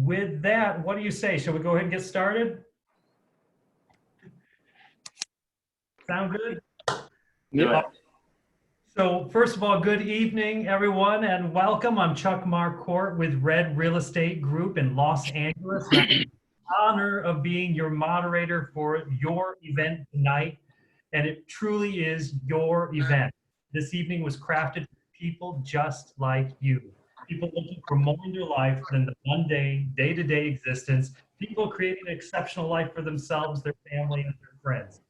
with that, what do you say? Shall we go ahead and get started? Sound good? Yeah. So first of all, good evening, everyone, and welcome. I'm Chuck Marcourt with Red Real Estate Group in Los Angeles. And I have the honor of being your moderator for your event tonight, and it truly is your event. This evening was crafted for people just like you. People looking for more in their life than the mundane, day-to-day existence. People creating an exceptional life for themselves, their family, and their friends.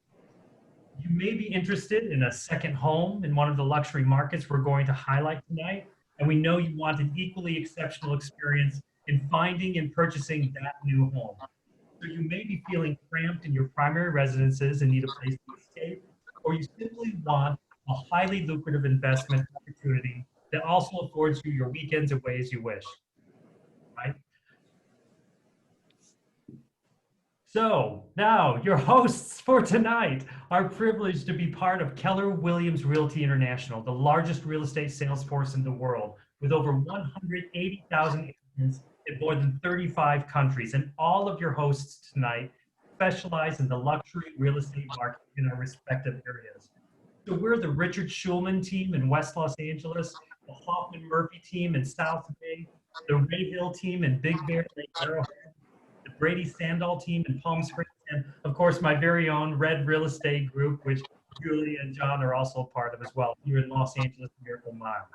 You may be interested in a second home in one of the luxury markets we're going to highlight tonight, and we know you want an equally exceptional experience in finding and purchasing that new home. So you may be feeling cramped in your primary residences and need a place to escape, or you simply want a highly lucrative investment opportunity that also affords you your weekends away as you wish, right? So now your hosts for tonight are privileged to be part of Keller Williams Realty International, the largest real estate sales force in the world, with over 180,000 agents in more than 35 countries. And all of your hosts tonight specialize in the luxury real estate market in our respective areas. So we're the Richard Schulman team in West Los Angeles, the Hoffman Murphy team in South Bay, the Ray Hill team in Big Bear Lake, Arrowhead, the Brady Sandall team in Palm Springs, and of course my very own Red Real Estate Group, which Julie and John are also a part of as well, here in Los Angeles, Miracle Mile.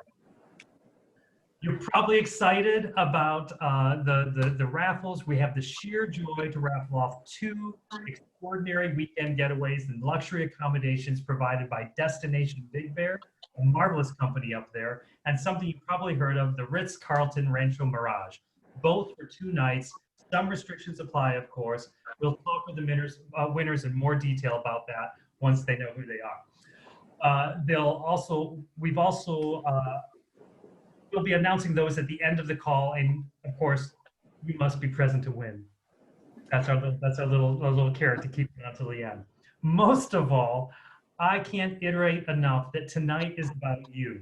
You're probably excited about the raffles. We have the sheer joy to raffle off 2 extraordinary weekend getaways and luxury accommodations provided by Destination Big Bear, a marvelous company up there, and something you've probably heard of, the Ritz-Carlton Rancho Mirage, both for 2 nights. Some restrictions apply, of course. We'll talk with the winners in more detail about that once they know who they are. We'll be announcing those at the end of the call, and of course, you must be present to win. That's our little carrot to keep it until the end. Most of all, I can't iterate enough that tonight is about you,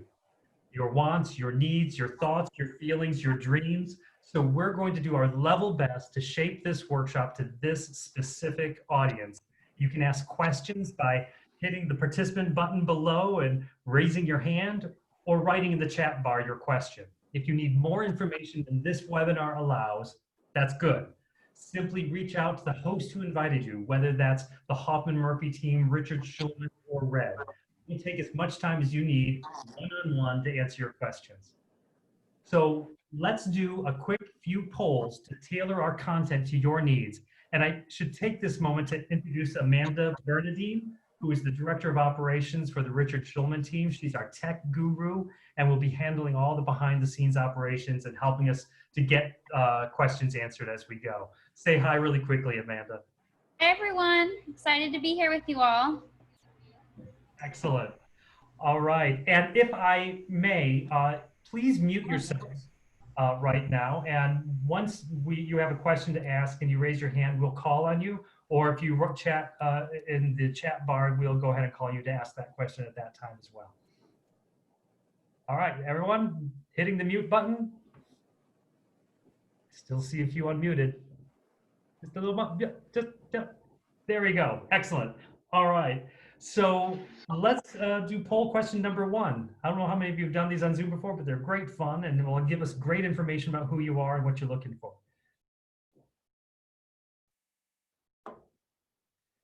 your wants, your needs, your thoughts, your feelings, your dreams. So we're going to do our level best to shape this workshop to this specific audience. You can ask questions by hitting the participant button below and raising your hand, or writing in the chat bar your question. If you need more information than this webinar allows, that's good. Simply reach out to the host who invited you, whether that's the Hoffman Murphy team, Richard Schulman, or Red. We'll take as much time as you need one-on-one to answer your questions. So let's do a quick few polls to tailor our content to your needs. And I should take this moment to introduce Amanda Bernadine, who is the Director of Operations for the Richard Schulman team. She's our tech guru and will be handling all the behind the scenes operations and helping us to get questions answered as we go. Say hi really quickly, Amanda. Hey everyone, excited to be here with you all. Excellent. All right, and if I may, please mute yourselves right now. And once you have a question to ask and you raise your hand, we'll call on you. Or if you chat in the chat bar, we'll go ahead and call you to ask that question at that time as well. All right, everyone, hitting the mute button. Still see a few unmuted. Just a little, yeah, there we go. Excellent. All right, so let's do poll question number 1. I don't know how many of you have done these on Zoom before, but they're great fun and will give us great information about who you are and what you're looking for.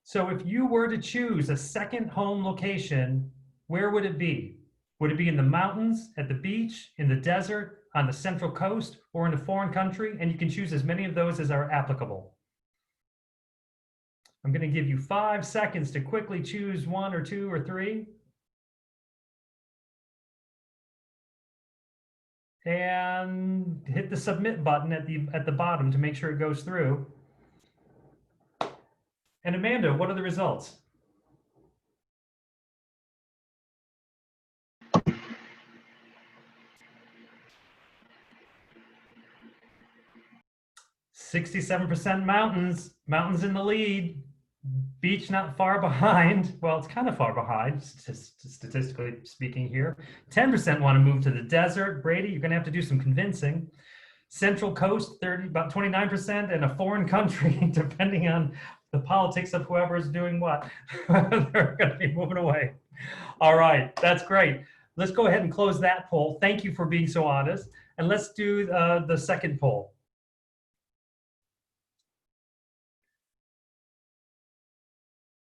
So if you were to choose a second home location, where would it be? Would it be in the mountains, at the beach, in the desert, on the Central Coast, or in a foreign country? And you can choose as many of those as are applicable. I'm going to give you 5 seconds to quickly choose 1 or 2 or 3. And hit the submit button at the bottom to make sure it goes through. And Amanda, what are the results? %67% mountains. Mountains in the lead. Beach not far behind. Well, it's kind of far behind, statistically speaking here. 10% want to move to the desert. Brady, you're going to have to do some convincing. Central Coast, 30, about 29%, and a foreign country, depending on the politics of whoever is doing what, they're going to be moving away. All right, that's great. Let's go ahead and close that poll. Thank you for being so honest. And let's do the second poll.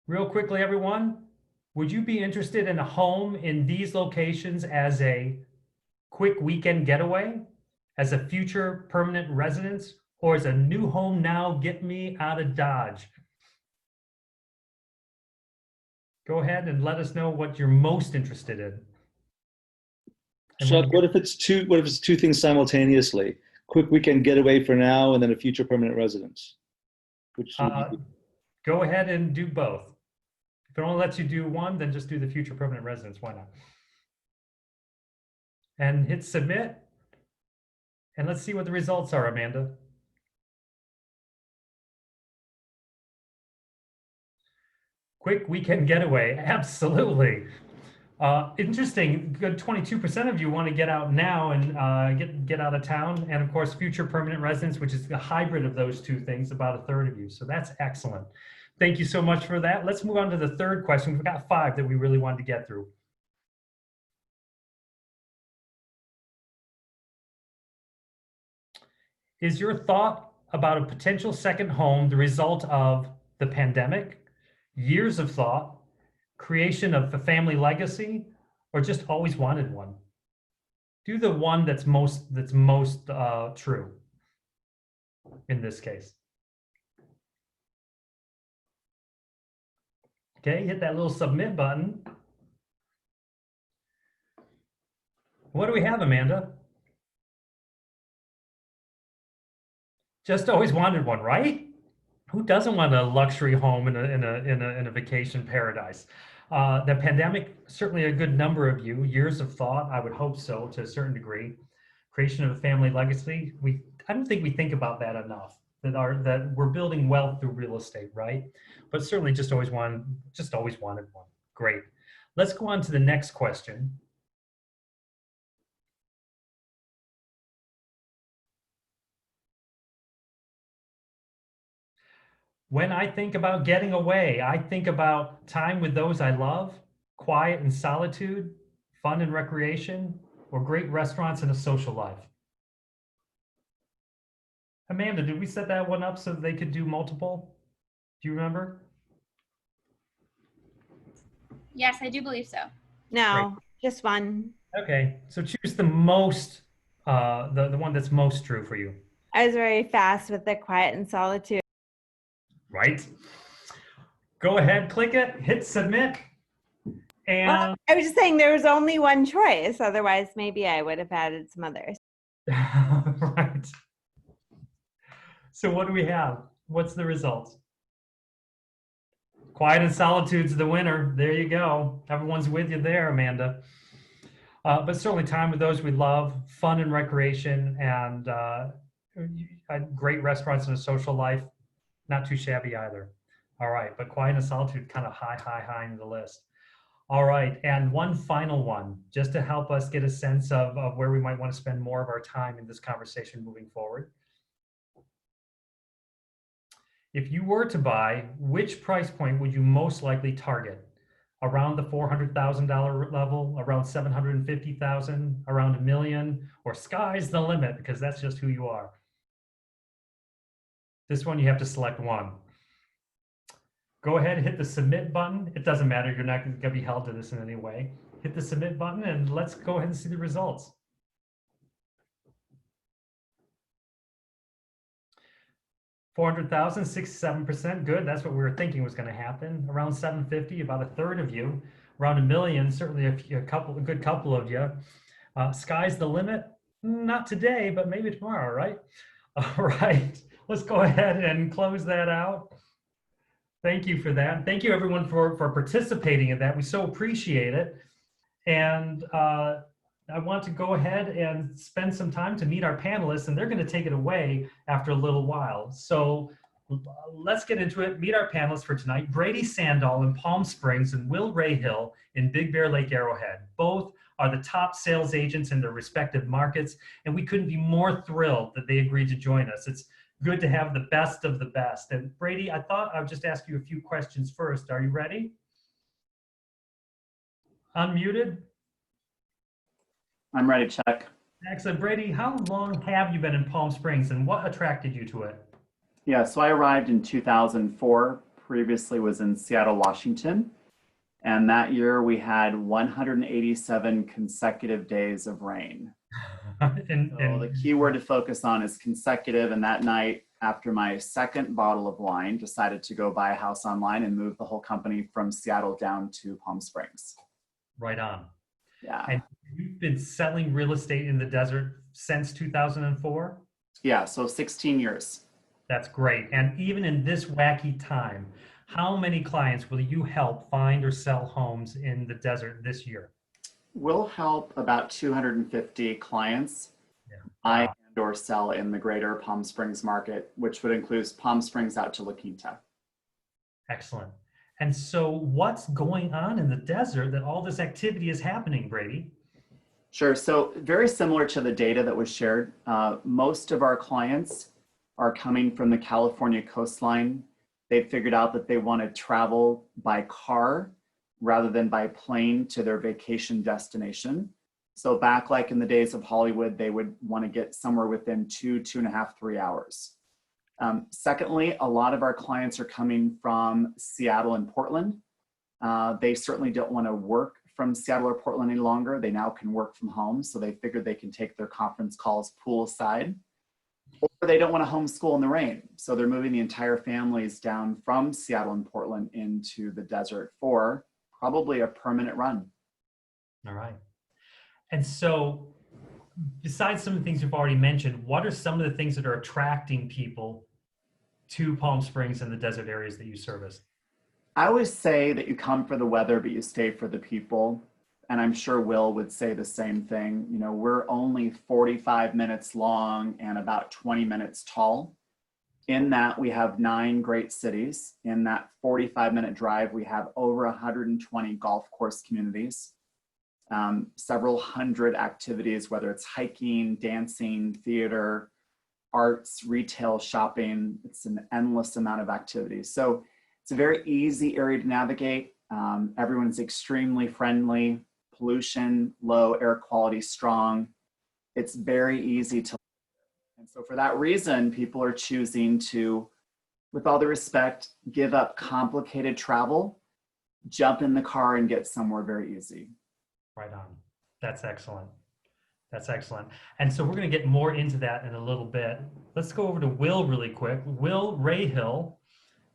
Real quickly, everyone, would you be interested in a home in these locations as a quick weekend getaway, as a future permanent residence, or as a new home now, get me out of Dodge? Go ahead and let us know what you're most interested in. And Chuck, what if it's two things simultaneously? Quick weekend getaway for now, and then a future permanent residence. Which would you do? Go ahead and do both. If it only lets you do one, then just do the future permanent residence. Why not? And hit submit. And let's see what the results are, Amanda. Quick weekend getaway, absolutely. Interesting, good 22% of you want to get out now and get out of town. And of course, future permanent residence, which is a hybrid of those two things, about a third of you. So that's excellent. Thank you so much for that. Let's move on to the third question. We've got 5 that we really wanted to get through. Is your thought about a potential second home the result of the pandemic, years of thought, creation of a family legacy, or just always wanted one? Do the one that's most true in this case. Okay, hit that little submit button. What do we have, Amanda? Just always wanted one, right? Who doesn't want a luxury home in a vacation paradise? The pandemic, certainly a good number of you, years of thought, I would hope so, to a certain degree. Creation of a family legacy. I don't think we think about that enough, that we're building wealth through real estate, right? But certainly just always wanted one. Great. Let's go on to the next question. When I think about getting away, I think about time with those I love, quiet and solitude, fun and recreation, or great restaurants and a social life. Amanda, did we set that one up so they could do multiple? Do you remember? Yes, I do believe so. No, just one. Okay, so choose the most, the one that's most true for you. I was very fast with the quiet and solitude. Right. Go ahead, click it, hit submit. And Well, I was just saying there was only one choice. Otherwise, maybe I would have added some others. right. So what do we have? What's the results? Quiet and solitude's the winner. There you go. Everyone's with you there, Amanda. But certainly time with those we love, fun and recreation, and great restaurants and a social life. Not too shabby either. All right, but quiet and solitude kind of high in the list. All right, and one final one, just to help us get a sense of where we might want to spend more of our time in this conversation moving forward. If you were to buy, which price point would you most likely target? Around the $400,000 level, around $750,000, around $1 million, or sky's the limit, because that's just who you are. This one, you have to select one. Go ahead and hit the submit button. It doesn't matter, you're not going to be held to this in any way. Hit the submit button and let's go ahead and see the results. $400,000, 67%, good. That's what we were thinking was going to happen. Around 750, about a third of you. Around $1 million, certainly a good couple of you. Sky's the limit? Not today, but maybe tomorrow, right? All right, let's go ahead and close that out. Thank you for that. Thank you everyone for participating in that. We so appreciate it. And I want to go ahead and spend some time to meet our panelists, and they're going to take it away after a little while. So let's get into it. Meet our panelists for tonight. Brady Sandall in Palm Springs and Will Rayhill in Big Bear Lake Arrowhead. Both are the top sales agents in their respective markets, and we couldn't be more thrilled that they agreed to join us. It's good to have the best of the best. And Brady, I thought I would just ask you a few questions first. Are you ready? Unmuted? I'm ready, Chuck. Excellent. Brady, how long have you been in Palm Springs and what attracted you to it? Yeah, so I arrived in 2004, previously was in Seattle, Washington. And that year we had 187 consecutive days of rain. So the key word to focus on is consecutive. And that night, after my second bottle of wine, decided to go buy a house online and move the whole company from Seattle down to Palm Springs. Right on. Yeah. And you've been selling real estate in the desert since 2004? Yeah, so 16 years. That's great. And even in this wacky time, how many clients will you help find or sell homes in the desert this year? We'll help about 250 clients buy and or sell in the greater Palm Springs market, which would include Palm Springs out to La Quinta. Excellent. And so what's going on in the desert that all this activity is happening, Brady? Sure. So very similar to the data that was shared, most of our clients are coming from the California coastline. They've figured out that they want to travel by car rather than by plane to their vacation destination. So back like in the days of Hollywood, they would want to get somewhere within 2.5, 3 hours. Secondly, a lot of our clients are coming from Seattle and Portland. They certainly don't want to work from Seattle or Portland any longer. They now can work from home. So they figured they can take their conference calls poolside. Or they don't want to homeschool in the rain. So they're moving the entire families down from Seattle and Portland into the desert for probably a permanent run. All right. And so besides some of the things you've already mentioned, what are some of the things that are attracting people to Palm Springs and the desert areas that you service? I always say that you come for the weather, but you stay for the people. And I'm sure Will would say the same thing. You know, we're only 45 minutes long and about 20 minutes tall. In that, we have 9 great cities. In that 45-minute drive, we have over 120 golf course communities, several hundred activities, whether it's hiking, dancing, theater, arts, retail, shopping. It's an endless amount of activities. So it's a very easy area to navigate. Everyone's extremely friendly. Pollution, low, air quality strong. It's very easy to. And so for that reason, people are choosing to, with all the respect, give up complicated travel, jump in the car and get somewhere very easy. Right on. That's excellent. That's excellent. And so we're going to get more into that in a little bit. Let's go over to Will really quick. Will Rayhill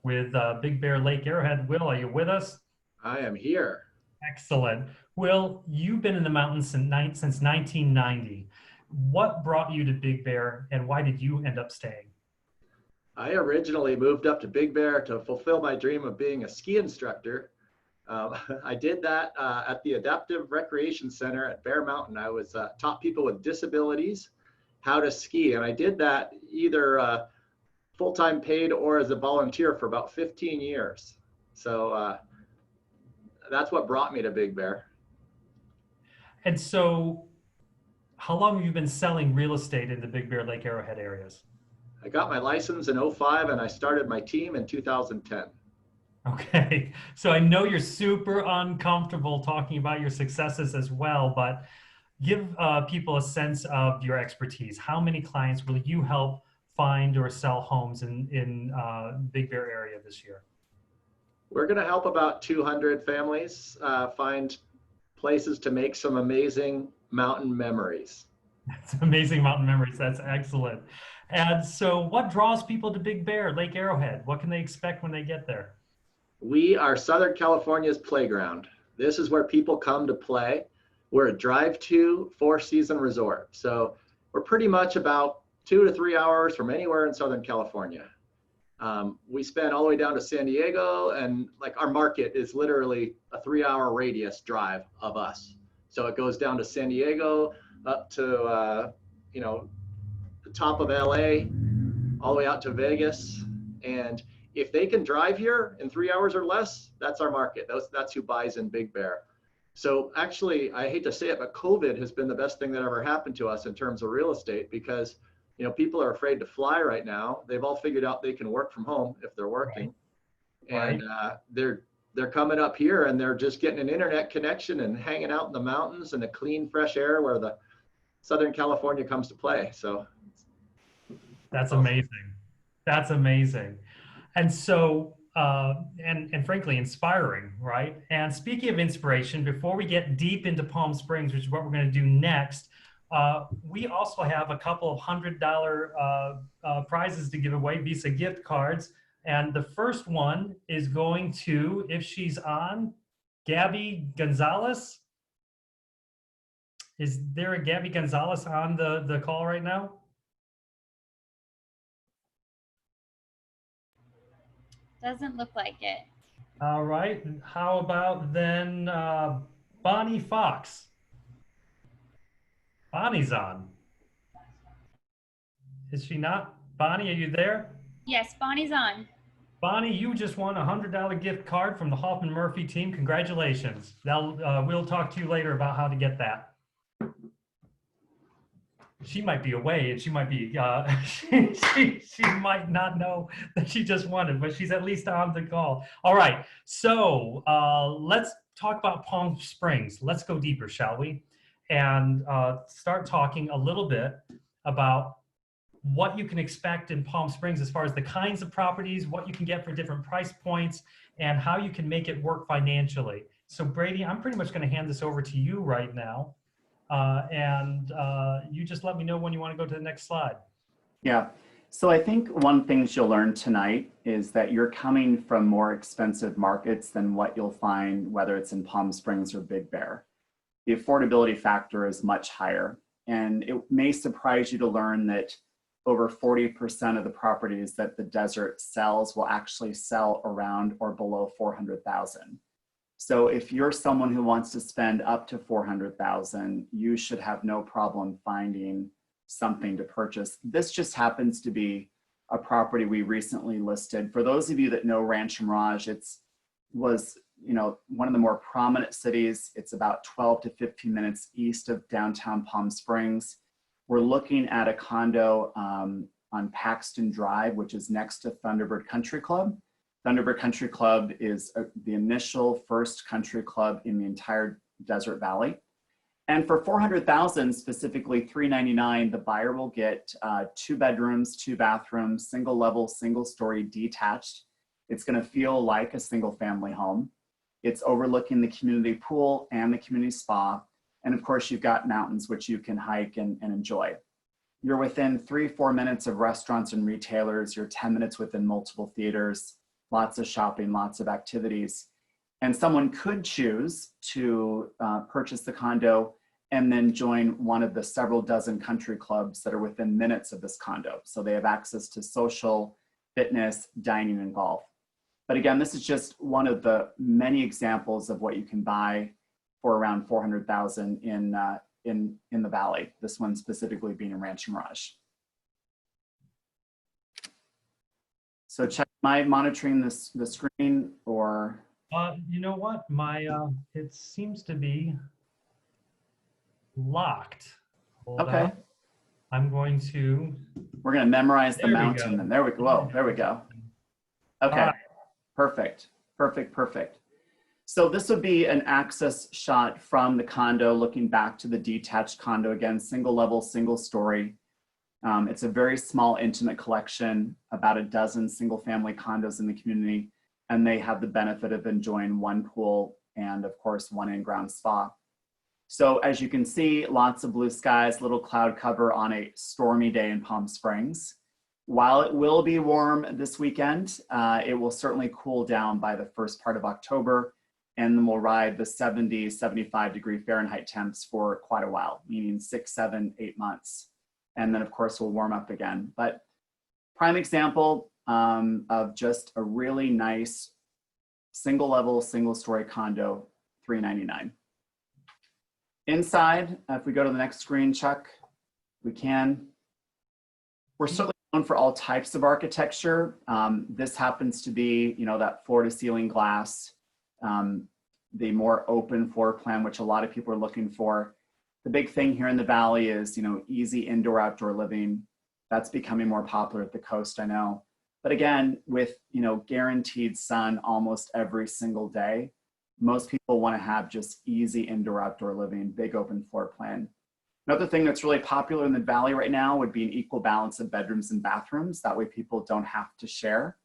with Big Bear Lake Arrowhead. Will, are you with us? I am here. Excellent. Will, you've been in the mountains since 1990. What brought you to Big Bear and why did you end up staying? I originally moved up to Big Bear to fulfill my dream of being a ski instructor. I did that at the Adaptive Recreation Center at Bear Mountain. I was taught people with disabilities how to ski, and I did that either full-time paid or as a volunteer for about 15 years. So that's what brought me to Big Bear. And so how long have you been selling real estate in the Big Bear Lake Arrowhead areas? I got my license in 2005 and I started my team in 2010. Okay, so I know you're super uncomfortable talking about your successes as well, but give people a sense of your expertise. How many clients will you help find or sell homes in Big Bear area this year? We're going to help about 200 families find places to make some amazing mountain memories. That's amazing mountain memories. That's excellent. And so what draws people to Big Bear, Lake Arrowhead? What can they expect when they get there? We are Southern California's playground. This is where people come to play. We're a drive-to 4-season resort. So we're pretty much about 2 to 3 hours from anywhere in Southern California. We span all the way down to San Diego, and like our market is literally a 3-hour radius drive of us. So it goes down to San Diego, up to the top of LA, all the way out to Vegas. And if they can drive here in 3 hours or less, that's our market. That's who buys in Big Bear. So actually, I hate to say it, but COVID has been the best thing that ever happened to us in terms of real estate because, you know, people are afraid to fly right now. They've all figured out they can work from home if they're working. Right. And they're coming up here and they're just getting an internet connection and hanging out in the mountains and the clean, fresh air where the Southern California comes to play. So That's awesome. amazing. That's amazing. And so, and frankly, inspiring, right? And speaking of inspiration, before we get deep into Palm Springs, which is what we're going to do next, we also have a couple of $100 prizes to give away, Visa gift cards. And the first one is going to, if she's on, Gabby Gonzalez. Is there a Gabby Gonzalez on the call right now? Doesn't look like it. All right. How about then Bonnie Fox? Bonnie's on. Is she not? Bonnie, are you there? Yes, Bonnie's on. Bonnie, you just won a $100 gift card from the Hoffman Murphy team. Congratulations. We'll talk to you later about how to get that. She might be away and she might be, she might not know that she just won it, but she's at least on the call. All right, so let's talk about Palm Springs. Let's go deeper, shall we? And start talking a little bit about what you can expect in Palm Springs as far as the kinds of properties, what you can get for different price points, and how you can make it work financially. So Brady, I'm pretty much going to hand this over to you right now. You just let me know when you want to go to the next slide. Yeah. So I think one thing you'll learn tonight is that you're coming from more expensive markets than what you'll find, whether it's in Palm Springs or Big Bear. The affordability factor is much higher. And it may surprise you to learn that over 40% of the properties that the desert sells will actually sell around or below 400,000. So if you're someone who wants to spend up to 400,000, you should have no problem finding something to purchase. This just happens to be a property we recently listed. For those of you that know Rancho Mirage, was one of the more prominent cities. It's about 12 to 15 minutes east of downtown Palm Springs. We're looking at a condo on Paxton Drive, which is next to Thunderbird Country Club. Thunderbird Country Club is the initial first country club in the entire Desert Valley. And for 400,000, specifically $399, the buyer will get 2 bedrooms, 2 bathrooms, single level, single story detached. It's going to feel like a single family home. It's overlooking the community pool and the community spa. And of course, you've got mountains, which you can hike and enjoy. You're within 3-4 minutes of restaurants and retailers. You're 10 minutes within multiple theaters, lots of shopping, lots of activities. And someone could choose to purchase the condo and then join one of the several dozen country clubs that are within minutes of this condo. So they have access to social, fitness, dining, and golf. But again, this is just one of the many examples of what you can buy for around 400,000 in the Valley. This one specifically being in Rancho Mirage. So check, am I monitoring the screen or? You know what? It seems to be locked. Hold Okay. on. I'm going to. We're going to memorize the There we mountain. go. And there we go. Whoa, there we go. Okay. All right. Perfect. Perfect. Perfect. So this would be an access shot from the condo looking back to the detached condo. Again, single level, single story. It's a very small, intimate collection, about a dozen single family condos in the community. And they have the benefit of enjoying one pool and of course, one in-ground spa. So as you can see, lots of blue skies, little cloud cover on a stormy day in Palm Springs. While it will be warm this weekend, it will certainly cool down by the first part of October, and then we'll ride the 70, 75 degree Fahrenheit temps for quite a while, meaning 6, 7, 8 months. And then of course we'll warm up again. But prime example of just a really nice single level, single story condo, $399. Inside, if we go to the next screen, Chuck, we can. We're certainly known for all types of architecture. This happens to be, that floor to ceiling glass. the more open floor plan, which a lot of people are looking for. The big thing here in the Valley is, easy indoor outdoor living. That's becoming more popular at the coast, I know. But again, with, guaranteed sun almost every single day, most people want to have just easy indoor outdoor living, big open floor plan. Another thing that's really popular in the Valley right now would be an equal balance of bedrooms and bathrooms. That way people don't have to share.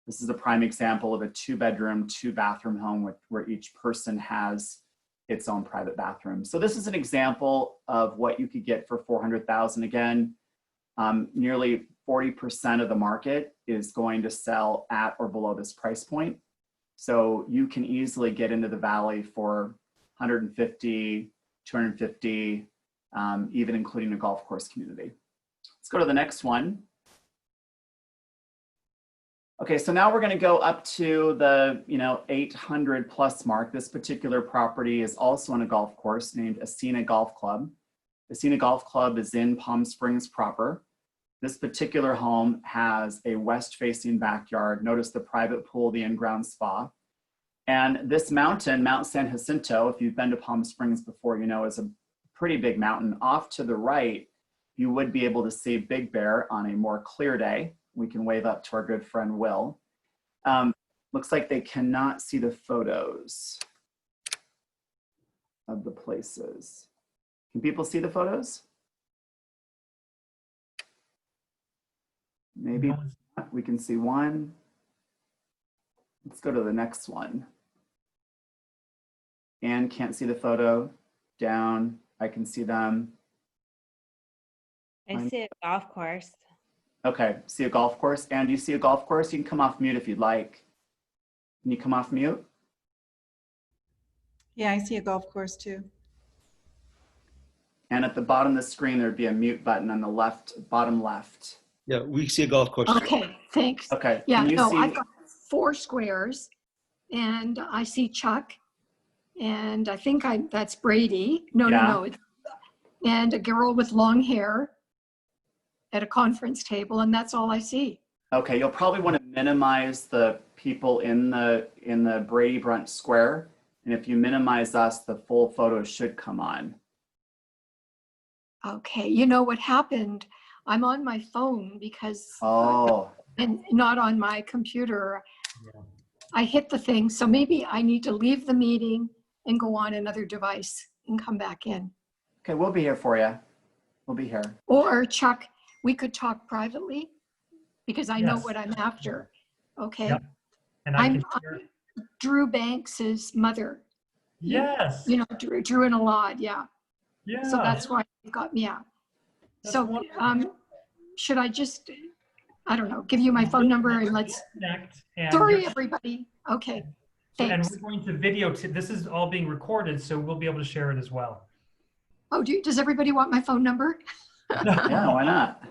This is a prime example of a 2-bedroom, 2-bathroom home where each person has its own private bathroom. So this is an example of what you could get for $400,000. Again, nearly 40% of the market is going to sell at or below this price point. So you can easily get into the Valley for 150, 250, even including a golf course community. Let's go to the next one. Okay, so now we're going to go up to the 800 plus mark. This particular property is also on a golf course named Ascena Golf Club. Ascena Golf Club is in Palm Springs proper. This particular home has a west-facing backyard. Notice the private pool, the in-ground spa. And this mountain, Mount San Jacinto, if you've been to Palm Springs before, is a pretty big mountain. Off to the right, you would be able to see Big Bear on a more clear day. We can wave up to our good friend, Will. Looks like they cannot see the photos of the places. Can people see the photos? Maybe not. We can see one. Let's go to the next one. Anne can't see the photo. Down, I can see them. I see a golf course. Okay, see a golf course. And do you see a golf course? You can come off mute if you'd like. Can you come off mute? Yeah, I see a golf course too. And at the bottom of the screen, there'd be a mute button on the left, bottom left. Yeah, we see a golf course. Okay, thanks. Okay. Yeah, can you no, see? I've got 4 squares and I see Chuck and I think that's Brady. No, Yeah. no, and a girl with long hair at a conference table, and that's all I see. Okay, you'll probably want to minimize the people in the Brady Brunt square. And if you minimize us, the full photo should come on. Okay, you know what happened? I'm on my phone because, Oh, and not on my computer. Yeah. I hit the thing, so maybe I need to leave the meeting and go on another device and come back in. okay, we'll be here for you. We'll be here. Or Chuck, we could talk privately because I know Yes. what I'm after. Okay. Yep. And I I'm can hear. Drew Banks's mother. Yes. Drew and Alad. Yeah. Yeah. So that's why you got me out. That's So wonderful. should I just, I don't know, give you my phone number and let's, Connect. And sorry, everybody. Okay. and Thanks. we're going to video. This is all being recorded, so we'll be able to share it as well. Oh, does everybody want my phone number? Yeah, why not?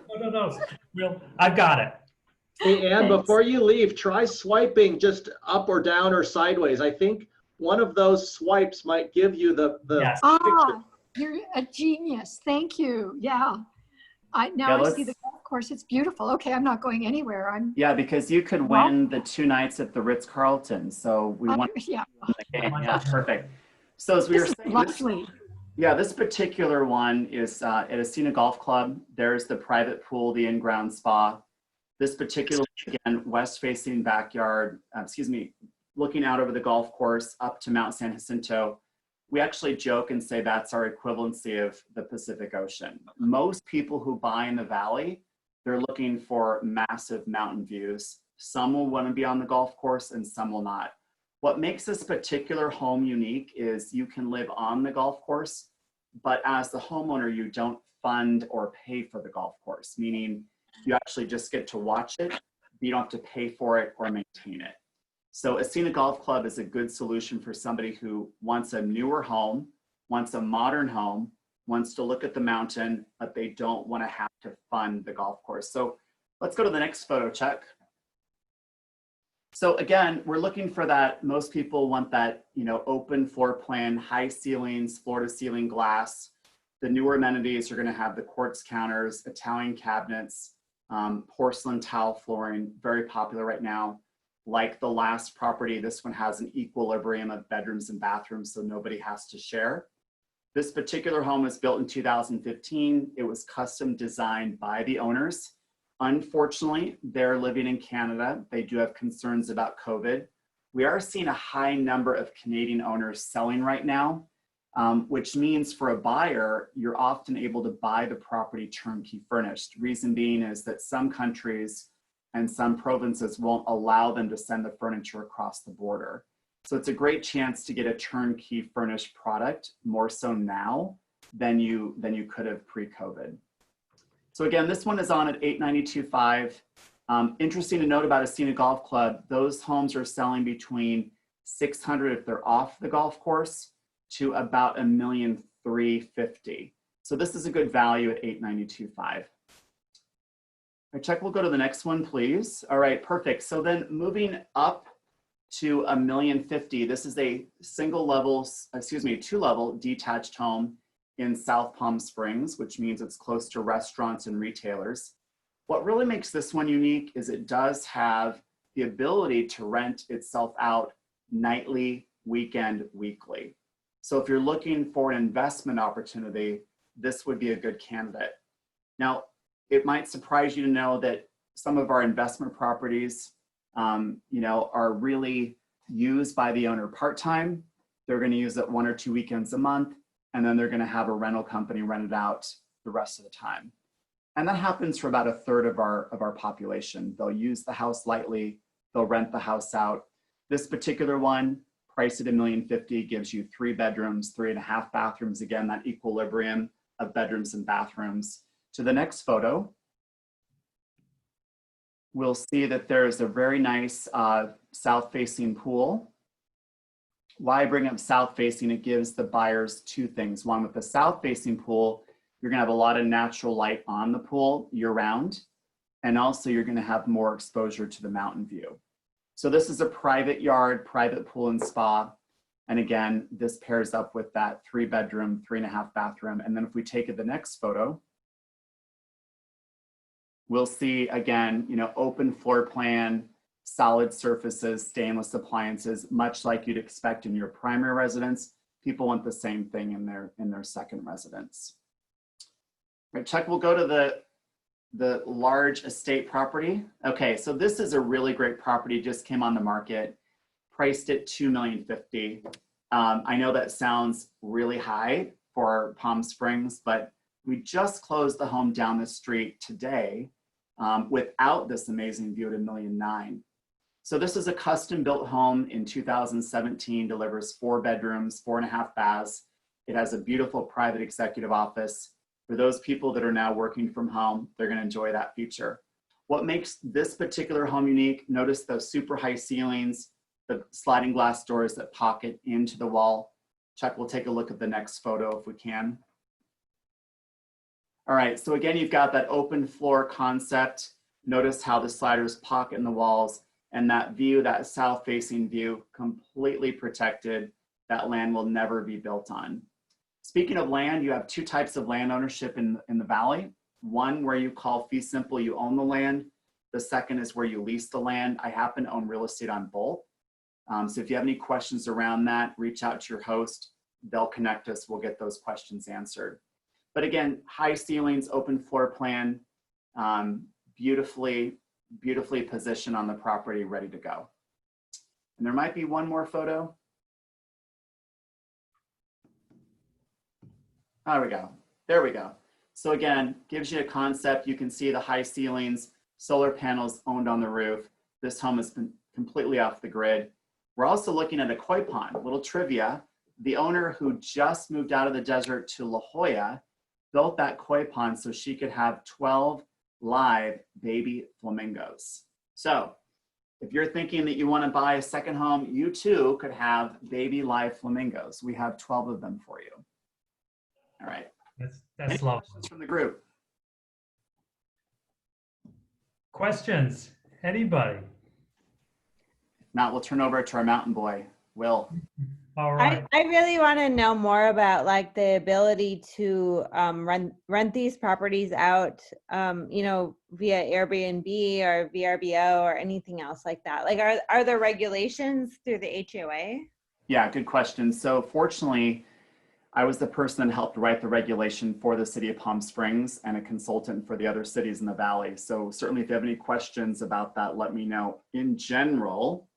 No. I've got it. Hey, Ann, Thanks. before you leave, try swiping just up or down or sideways. I think one of those swipes might give you the Yes. Ah, you're a genius. Thank you. Yeah. I see the golf course. It's beautiful. Okay, I'm not going anywhere. Yeah, because you could win the 2 nights at the Ritz-Carlton. So we want yeah. to win the game. Yeah, perfect. So as we were This is saying, lovely. this particular one is at Ascena Golf Club. There's the private pool, the in-ground spa. This particular, again, west-facing backyard, looking out over the golf course up to Mount San Jacinto. We actually joke and say that's our equivalency of the Pacific Ocean. Most people who buy in the Valley, they're looking for massive mountain views. Some will want to be on the golf course and some will not. What makes this particular home unique is you can live on the golf course, but as the homeowner, you don't fund or pay for the golf course, meaning you actually just get to watch it. You don't have to pay for it or maintain it. So Ascena Golf Club is a good solution for somebody who wants a newer home, wants a modern home, wants to look at the mountain, but they don't want to have to fund the golf course. So let's go to the next photo, Chuck. So again, we're looking for that. Most people want that, open floor plan, high ceilings, floor to ceiling glass. The newer amenities are going to have the quartz counters, Italian cabinets, porcelain tile flooring, very popular right now. Like the last property, this one has an equilibrium of bedrooms and bathrooms, so nobody has to share. This particular home was built in 2015. It was custom designed by the owners. Unfortunately, they're living in Canada. They do have concerns about COVID. We are seeing a high number of Canadian owners selling right now, which means for a buyer, you're often able to buy the property turnkey furnished. Reason being is that some countries and some provinces won't allow them to send the furniture across the border. So it's a great chance to get a turnkey furnished product, more so now than you could have pre-COVID. So again, this one is on at 892.5. Interesting to note about Ascena Golf Club, those homes are selling between 600 if they're off the golf course to about $1,350,000. So this is a good value at 892.5. Chuck, we'll go to the next one, please. All right, perfect. So then moving up to $1,050,000, this is a two-level detached home in South Palm Springs, which means it's close to restaurants and retailers. What really makes this one unique is it does have the ability to rent itself out nightly, weekend, weekly. So if you're looking for an investment opportunity, this would be a good candidate. Now, it might surprise you to know that some of our investment properties, are really used by the owner part-time. They're going to use it 1 or 2 weekends a month, and then they're going to have a rental company rent it out the rest of the time. And that happens for about 1/3 of our population. They'll use the house lightly. They'll rent the house out. This particular one, priced at $1,050,000, gives you 3 bedrooms, 3.5 bathrooms. Again, that equilibrium of bedrooms and bathrooms. To the next photo, we'll see that there's a very nice south-facing pool. Why I bring up south-facing, it gives the buyers 2 things. One, with the south-facing pool, you're gonna have a lot of natural light on the pool year-round, and also you're gonna have more exposure to the mountain view. So this is a private yard, private pool and spa. And again, this pairs up with that 3-bedroom, 3.5 bathroom. And then if we take it the next photo, we'll see again, open floor plan, solid surfaces, stainless appliances, much like you'd expect in your primary residence. People want the same thing in their second residence. Right, Chuck, we'll go to the large estate property. Okay, so this is a really great property, just came on the market, priced at $2,050,000. I know that sounds really high for Palm Springs, but we just closed the home down the street today without this amazing view at $1,009,000. So this is a custom built home in 2017, delivers 4 bedrooms, 4.5 baths. It has a beautiful private executive office. For those people that are now working from home, they're gonna enjoy that feature. What makes this particular home unique, notice the super high ceilings, the sliding glass doors that pocket into the wall. Chuck, we'll take a look at the next photo if we can. All right, so again, you've got that open floor concept. Notice how the sliders pocket in the walls, and that view, that south-facing view, completely protected. That land will never be built on. Speaking of land, you have 2 types of land ownership in the valley. One where you call fee simple, you own the land. The second is where you lease the land. I happen to own real estate on both. So if you have any questions around that, reach out to your host. They'll connect us. We'll get those questions answered. But again, high ceilings, open floor plan, beautifully positioned on the property, ready to go. And there might be one more photo. There we go. There we go. So again, gives you a concept. You can see the high ceilings, solar panels owned on the roof. This home has been completely off the grid. We're also looking at a koi pond. A little trivia. The owner who just moved out of the desert to La Jolla built that koi pond so she could have 12 live baby flamingos. So if you're thinking that you want to buy a second home, you too could have baby live flamingos. We have 12 of them for you. All right. That's lovely. Questions from the group? Questions? Anybody? Now we'll turn over to our mountain boy. Will. All right. I really want to know more about like the ability to rent these properties out, via Airbnb or VRBO or anything else like that. Like, are there regulations through the HOA? Yeah, good question. So fortunately, I was the person that helped write the regulation for the city of Palm Springs and a consultant for the other cities in the valley. So certainly if you have any questions about that, let me know. In general,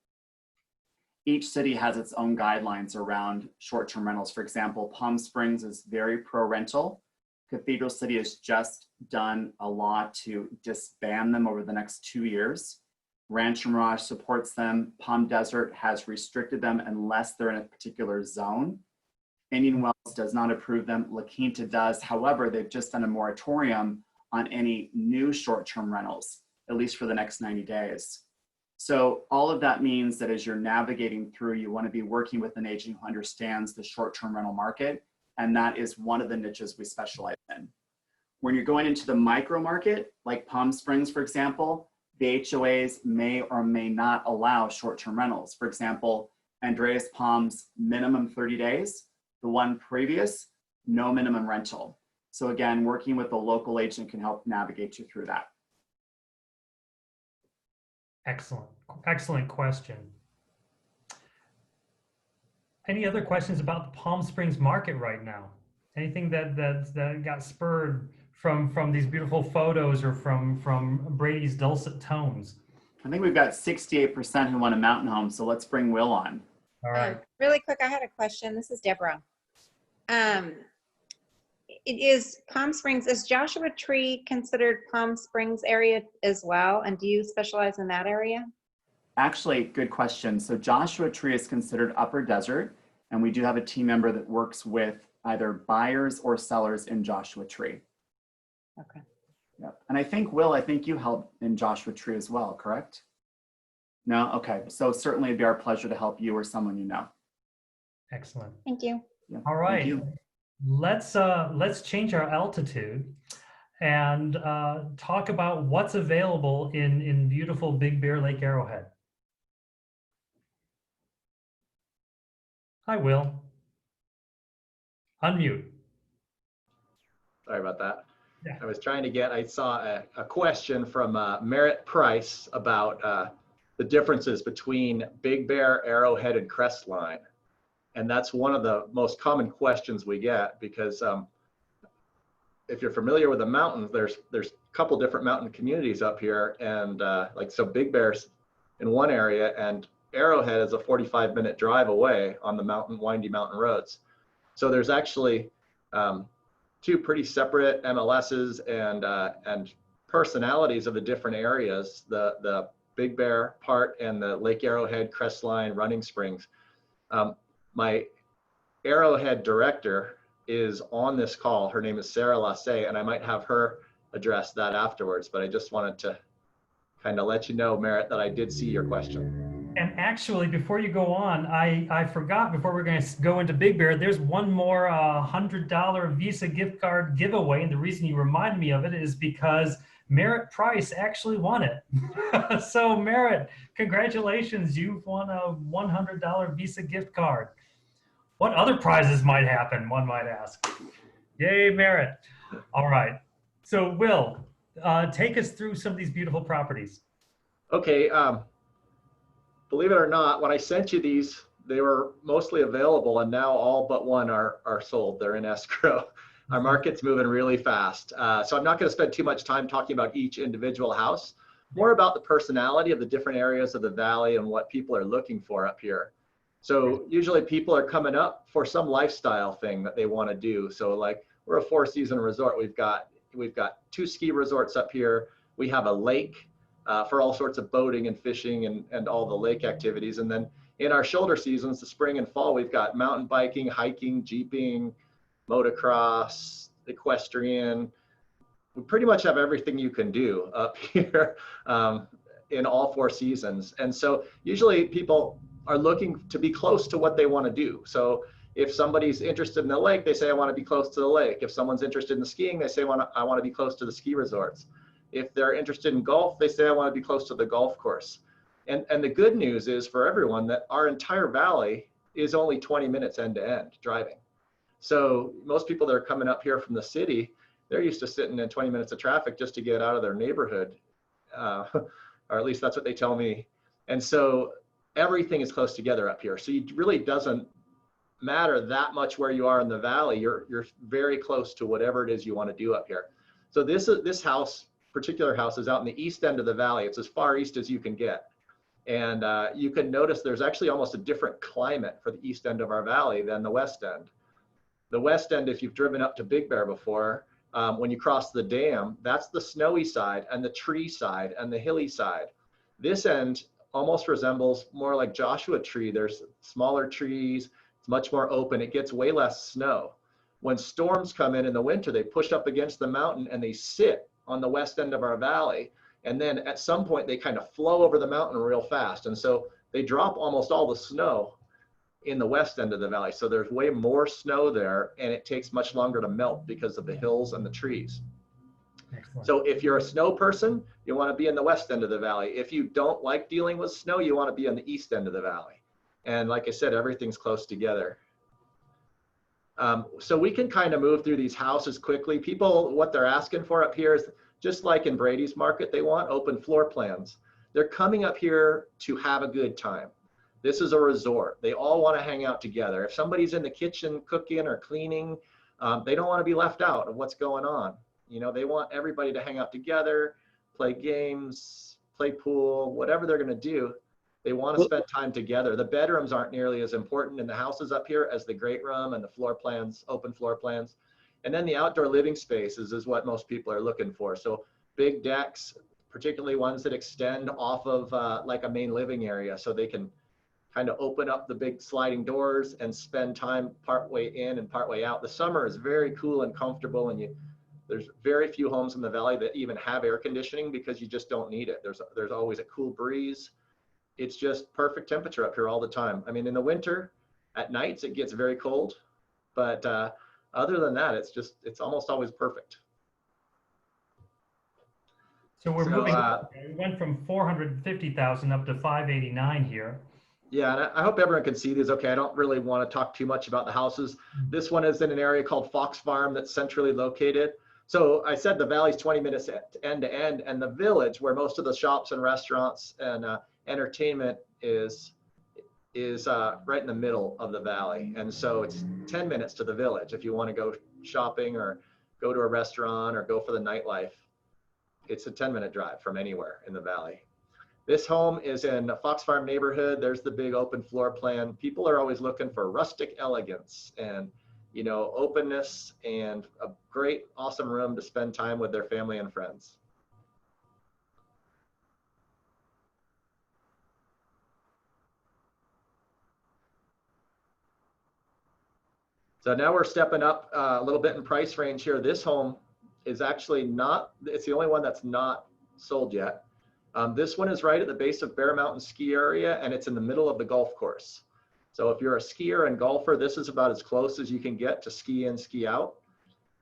each city has its own guidelines around short-term rentals. For example, Palm Springs is very pro-rental. Cathedral City has just done a lot to disband them over the next 2 years. Rancho Mirage supports them. Palm Desert has restricted them unless they're in a particular zone. Indian Wells does not approve them. La Quinta does. However, they've just done a moratorium on any new short-term rentals, at least for the next 90 days. So all of that means that as you're navigating through, you want to be working with an agent who understands the short-term rental market. And that is one of the niches we specialize in. When you're going into the micro market, like Palm Springs, for example, the HOAs may or may not allow short-term rentals. For example, Andreas Palm's minimum 30 days, the one previous, no minimum rental. So again, working with a local agent can help navigate you through that. Excellent question. Any other questions about the Palm Springs market right now? Anything that got spurred from these beautiful photos or from Brady's dulcet tones? I think we've got 68% who want a mountain home, so let's bring Will on. All right. Really quick, I had a question. This is Deborah. It is Palm Springs, is Joshua Tree considered Palm Springs area as well? And do you specialize in that area? Actually, good question. So Joshua Tree is considered Upper Desert, and we do have a team member that works with either buyers or sellers in Joshua Tree. Okay. Yep. And I think, Will, I think you help in Joshua Tree as well, correct? No? Okay. So certainly it'd be our pleasure to help you or someone you know. Excellent. Thank you. Yeah. All right. Thank you. Let's change our altitude and talk about what's available in beautiful Big Bear Lake Arrowhead. Hi, Will. Unmute. Sorry about that. Yeah. I was trying to I saw a question from Merritt Price about the differences between Big Bear, Arrowhead, and Crestline. And that's one of the most common questions we get because if you're familiar with the mountains, there's a couple different mountain communities up here. And so Big Bear's in one area and Arrowhead is a 45-minute drive away on the windy mountain roads. So there's actually two pretty separate MLSs and personalities of the different areas, the Big Bear part and the Lake Arrowhead, Crestline, Running Springs. My Arrowhead director is on this call. Her name is Sarah Lassay, and I might have her address that afterwards, but I just wanted to kind of let you know, Merritt, that I did see your question. And actually, before you go on, I forgot, before we're going to go into Big Bear, there's one more $100 Visa gift card giveaway. And the reason you reminded me of it is because Merritt Price actually won it. So Merritt, congratulations. You've won a $100 Visa gift card. What other prizes might happen, one might ask. Yay, Merritt. All right. So Will, take us through some of these beautiful properties. Okay. Believe it or not, when I sent you these, they were mostly available and now all but one are sold. They're in escrow. Our market's moving really fast. So I'm not going to spend too much time talking about each individual house, more about the personality of the different areas of the valley and what people are looking for up here. So usually people are coming up for some lifestyle thing that they want to do. So like we're a 4-season resort. We've got 2 ski resorts up here. We have a lake for all sorts of boating and fishing and all the lake activities. And then in our shoulder seasons, the spring and fall, we've got mountain biking, hiking, jeeping, motocross, equestrian. We pretty much have everything you can do up here in all 4 seasons. And so usually people are looking to be close to what they want to do. So if somebody's interested in the lake, they say, I want to be close to the lake. If someone's interested in the skiing, they say, I want to be close to the ski resorts. If they're interested in golf, they say, I want to be close to the golf course. And the good news is for everyone that our entire valley is only 20 minutes end to end driving. So most people that are coming up here from the city, they're used to sitting in 20 minutes of traffic just to get out of their neighborhood, or at least that's what they tell me. And so everything is close together up here. So it really doesn't matter that much where you are in the valley. You're very close to whatever it is you want to do up here. So this particular house is out in the east end of the valley. It's as far east as you can get. And you can notice there's actually almost a different climate for the east end of our valley than the west end. The west end, if you've driven up to Big Bear before, when you cross the dam, that's the snowy side and the tree side and the hilly side. This end almost resembles more like Joshua Tree. There's smaller trees, it's much more open, it gets way less snow. When storms come in the winter, they push up against the mountain and they sit on the west end of our valley. And then at some point they kind of flow over the mountain real fast. And so they drop almost all the snow in the west end of the valley. So there's way more snow there and it takes much longer to melt because of the hills and the trees. Excellent. So if you're a snow person, you want to be in the west end of the valley. If you don't like dealing with snow, you want to be on the east end of the valley. And like I said, everything's close together. So we can kind of move through these houses quickly. People, what they're asking for up here is just like in Brady's Market, they want open floor plans. They're coming up here to have a good time. This is a resort. They all want to hang out together. If somebody's in the kitchen cooking or cleaning, they don't want to be left out of what's going on. You know, they want everybody to hang out together, play games, play pool, whatever they're going to do. They want to spend time together. The bedrooms aren't nearly as important in the houses up here as the great room and the floor plans, open floor plans. And then the outdoor living spaces is what most people are looking for. So big decks, particularly ones that extend off of like a main living area, so they can kind of open up the big sliding doors and spend time partway in and partway out. The summer is very cool and comfortable, and there's very few homes in the valley that even have air conditioning because you just don't need it. There's always a cool breeze. It's just perfect temperature up here all the time. I mean, in the winter, at nights, it gets very cold, but other than that, it's almost always perfect. So we're moving, we went from 450,000 up to 589 here. Yeah, and I hope everyone can see these okay. I don't really want to talk too much about the houses. This one is in an area called Fox Farm that's centrally located. So I said the valley's 20 minutes end to end, and the village where most of the shops and restaurants and entertainment is right in the middle of the valley. And so it's 10 minutes to the village if you want to go shopping or go to a restaurant or go for the nightlife. It's a 10-minute drive from anywhere in the valley. This home is in a Fox Farm neighborhood. There's the big open floor plan. People are always looking for rustic elegance and, you know, openness and a great, awesome room to spend time with their family and friends. So now we're stepping up a little bit in price range here. This home is actually not, it's the only one that's not sold yet. This one is right at the base of Bear Mountain ski area, and it's in the middle of the golf course. So if you're a skier and golfer, this is about as close as you can get to ski in, ski out.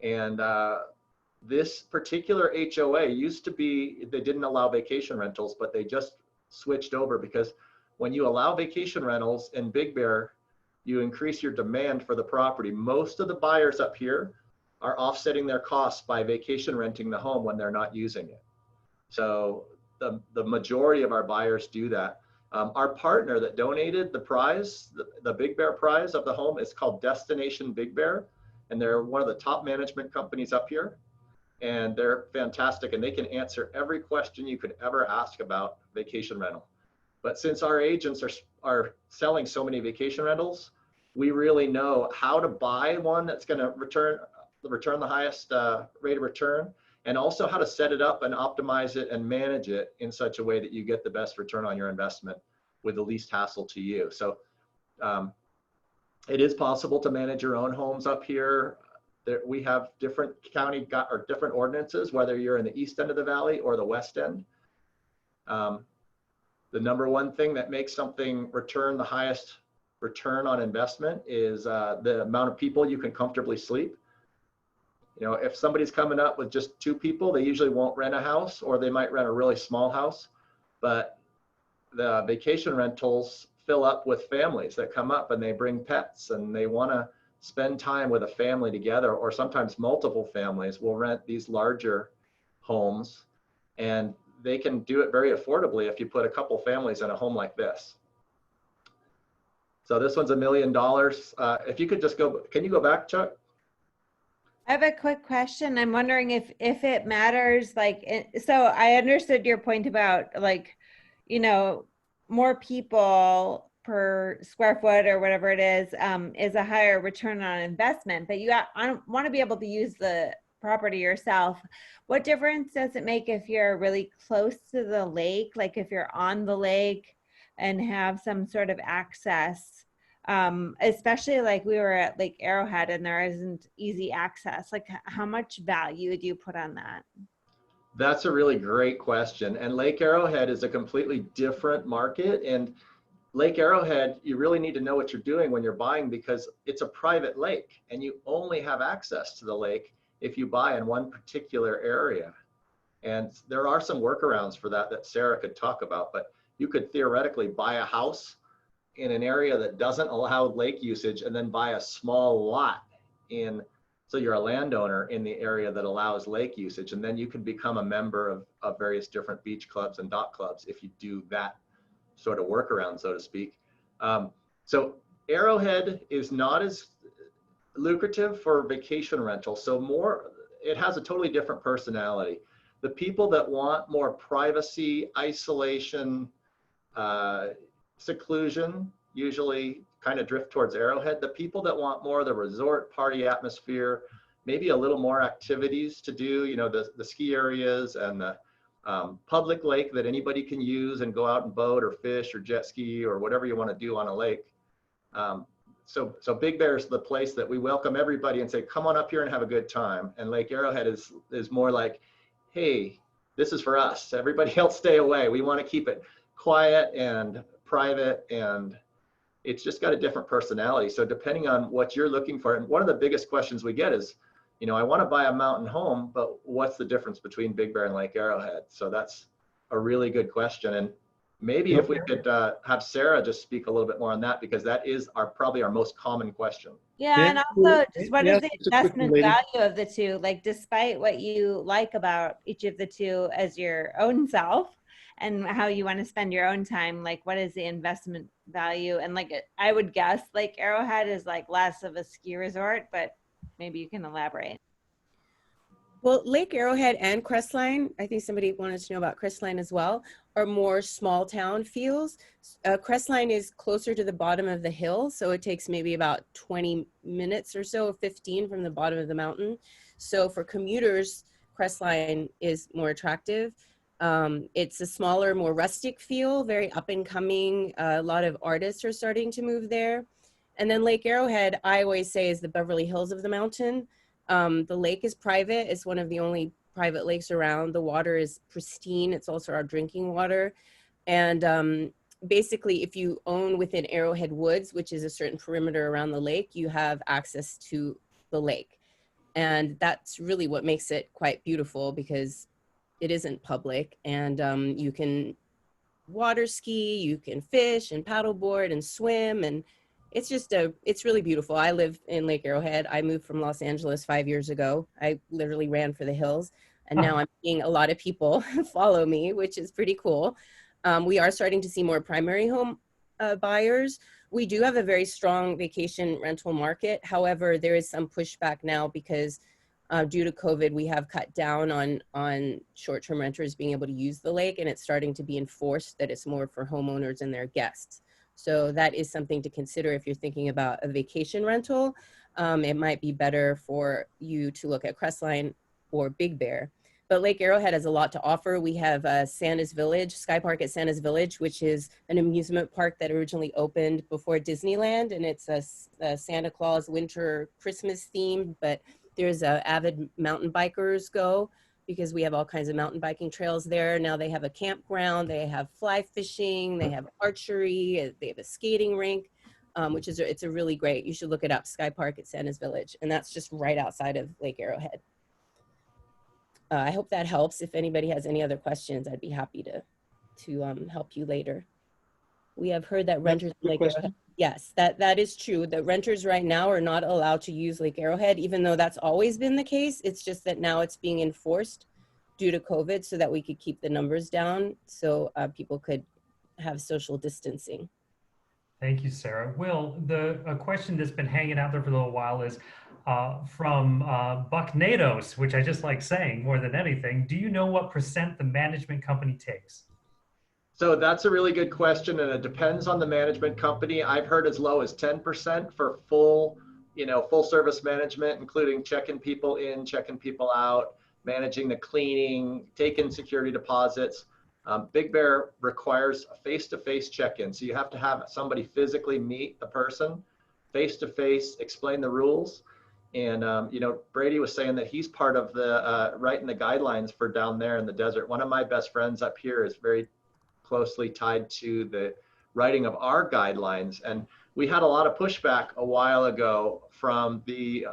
And this particular HOA used to be, they didn't allow vacation rentals, but they just switched over because when you allow vacation rentals in Big Bear, you increase your demand for the property. Most of the buyers up here are offsetting their costs by vacation renting the home when they're not using it. So the majority of our buyers do that. Our partner that donated the prize, the Big Bear prize of the home, is called Destination Big Bear. And they're one of the top management companies up here. And they're fantastic. And they can answer every question you could ever ask about vacation rental. But since our agents are selling so many vacation rentals, we really know how to buy one that's going to return the highest rate of return, and also how to set it up and optimize it and manage it in such a way that you get the best return on your investment with the least hassle to you. So it is possible to manage your own homes up here. We have different county or different ordinances, whether you're in the east end of the valley or the west end. The number one thing that makes something return the highest return on investment is the amount of people you can comfortably sleep. You know, if somebody's coming up with just 2 people, they usually won't rent a house, or they might rent a really small house. But the vacation rentals fill up with families that come up and they bring pets and they want to spend time with a family together, or sometimes multiple families will rent these larger homes, and they can do it very affordably if you put a couple families in a home like this. So this one's $1 million. If you could just go, can you go back, Chuck? I have a quick question. I'm wondering if it matters, like, so I understood your point about, like, you know, more people per square foot or whatever it is a higher return on investment, but I want to be able to use the property yourself. What difference does it make if you're really close to the lake, like if you're on the lake and have some sort of access? Especially like we were at Lake Arrowhead and there isn't easy access. Like how much value do you put on that? That's a really great question. And Lake Arrowhead is a completely different market. And Lake Arrowhead, you really need to know what you're doing when you're buying, because it's a private lake and you only have access to the lake if you buy in one particular area. And there are some workarounds for that Sarah could talk about, but you could theoretically buy a house in an area that doesn't allow lake usage and then buy a small lot so you're a landowner in the area that allows lake usage, and then you can become a member of various different beach clubs and dock clubs if you do that sort of workaround, so to speak. So Arrowhead is not as lucrative for vacation rental. So it has a totally different personality. The people that want more privacy, isolation, seclusion usually kind of drift towards Arrowhead. The people that want more of the resort party atmosphere, maybe a little more activities to do, you know, the ski areas and the public lake that anybody can use and go out and boat or fish or jet ski or whatever you want to do on a lake. So Big Bear is the place that we welcome everybody and say, come on up here and have a good time. And Lake Arrowhead is more like, hey, this is for us. Everybody else stay away. We want to keep it quiet and private, and it's just got a different personality. So depending on what you're looking for, and one of the biggest questions we get is, you know, I want to buy a mountain home, but what's the difference between Big Bear and Lake Arrowhead? So that's a really good question. And maybe if we could have Sarah just speak a little bit more on that, because that is probably our most common question. Yeah, and also just what is the investment value of the two? Like, despite what you like about each of the two as your own self and how you want to spend your own time, like what is the investment value? And like, I would guess like Arrowhead is like less of a ski resort, but maybe you can elaborate. Well, Lake Arrowhead and Crestline, I think somebody wanted to know about Crestline as well, are more small town feels. Crestline is closer to the bottom of the hill, so it takes maybe about 20 minutes or so, 15 from the bottom of the mountain. So for commuters, Crestline is more attractive. It's a smaller, more rustic feel, very up and coming. A lot of artists are starting to move there. And then Lake Arrowhead, I always say, is the Beverly Hills of the mountain. The lake is private. It's one of the only private lakes around. The water is pristine. It's also our drinking water. And basically, if you own within Arrowhead Woods, which is a certain perimeter around the lake, you have access to the lake. And that's really what makes it quite beautiful, because it isn't public, and you can water ski, you can fish and paddleboard and swim, and it's really beautiful. I live in Lake Arrowhead. I moved from Los Angeles 5 years ago. I literally ran for the hills, and now I'm seeing a lot of people follow me, which is pretty cool. We are starting to see more primary home buyers. We do have a very strong vacation rental market. However, there is some pushback now because due to COVID, we have cut down on short-term renters being able to use the lake, and it's starting to be enforced that it's more for homeowners and their guests. So that is something to consider if you're thinking about a vacation rental. It might be better for you to look at Crestline or Big Bear. But Lake Arrowhead has a lot to offer. We have Santa's Village, Sky Park at Santa's Village, which is an amusement park that originally opened before Disneyland, and it's a Santa Claus winter Christmas theme, but there's avid mountain bikers go, because we have all kinds of mountain biking trails there. Now they have a campground, they have fly fishing, they have archery, they have a skating rink, which is, it's a really great, you should look it up, Sky Park at Santa's Village. And that's just right outside of Lake Arrowhead. I hope that helps. If anybody has any other questions, I'd be happy to help you later. We have heard that renters in Quick Lake question. Arrowhead, yes, that is true. The renters right now are not allowed to use Lake Arrowhead, even though that's always been the case. It's just that now it's being enforced due to COVID so that we could keep the numbers down so people could have social distancing. Thank you, Sarah. Will, a question that's been hanging out there for a little while is from Bucknados, which I just like saying more than anything. Do you know what % the management company takes? So that's a really good question, and it depends on the management company. I've heard as low as 10% for full, full service management, including checking people in, checking people out, managing the cleaning, taking security deposits. Big Bear requires a face-to-face check-in. So you have to have somebody physically meet the person face-to-face, explain the rules. And, Brady was saying that he's part of the writing the guidelines for down there in the desert. One of my best friends up here is very closely tied to the writing of our guidelines. And we had a lot of pushback a while ago from the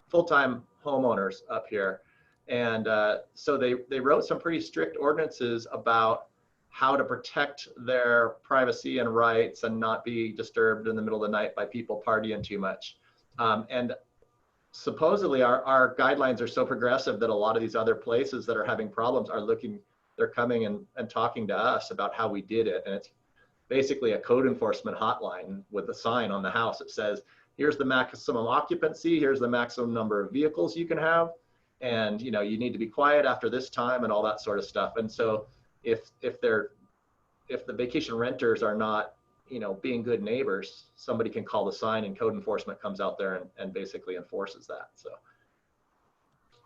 full-time homeowners up here. And so they wrote some pretty strict ordinances about how to protect their privacy and rights and not be disturbed in the middle of the night by people partying too much. And supposedly our guidelines are so progressive that a lot of these other places that are having problems they're coming and talking to us about how we did it. And it's basically a code enforcement hotline with a sign on the house that says, here's the maximum occupancy, here's the maximum number of vehicles you can have. And you need to be quiet after this time and all that sort of stuff. And so if the vacation renters are not, being good neighbors, somebody can call the sign and code enforcement comes out there and basically enforces that. So.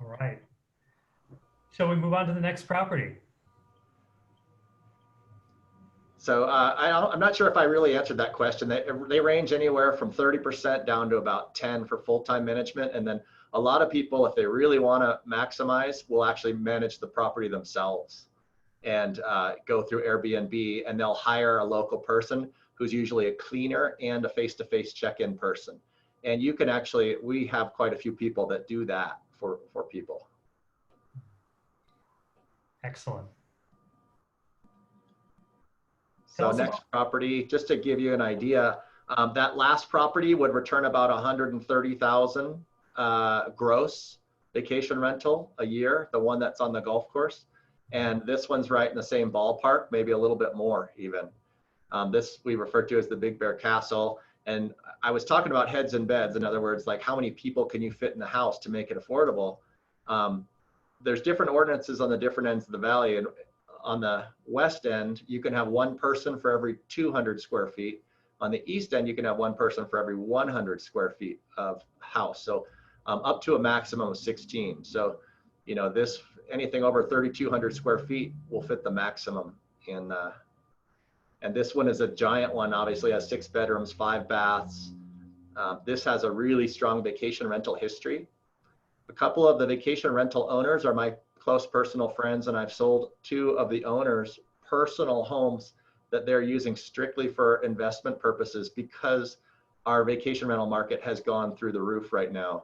All right. Shall we move on to the next property? So I'm not sure if I really answered that question. They range anywhere from 30% down to about 10 for full-time management. And then a lot of people, if they really want to maximize, will actually manage the property themselves and go through Airbnb, and they'll hire a local person who's usually a cleaner and a face-to-face check-in person. And you can we have quite a few people that do that for people. Excellent. So next property, just to give you an idea, that last property would return about 130,000 gross vacation rental a year, the one that's on the golf course. And this one's right in the same ballpark, maybe a little bit more even. This we refer to as the Big Bear Castle. And I was talking about heads and beds. In other words, like how many people can you fit in the house to make it affordable? There's different ordinances on the different ends of the valley. And on the west end, you can have one person for every 200 square feet. On the east end, you can have one person for every 100 square feet of house. So up to a maximum of 16. So, anything over 3,200 square feet will fit the maximum. And this one is a giant one, obviously has 6 bedrooms, 5 baths. This has a really strong vacation rental history. A couple of the vacation rental owners are my close personal friends, and I've sold 2 of the owners' personal homes that they're using strictly for investment purposes because our vacation rental market has gone through the roof right now.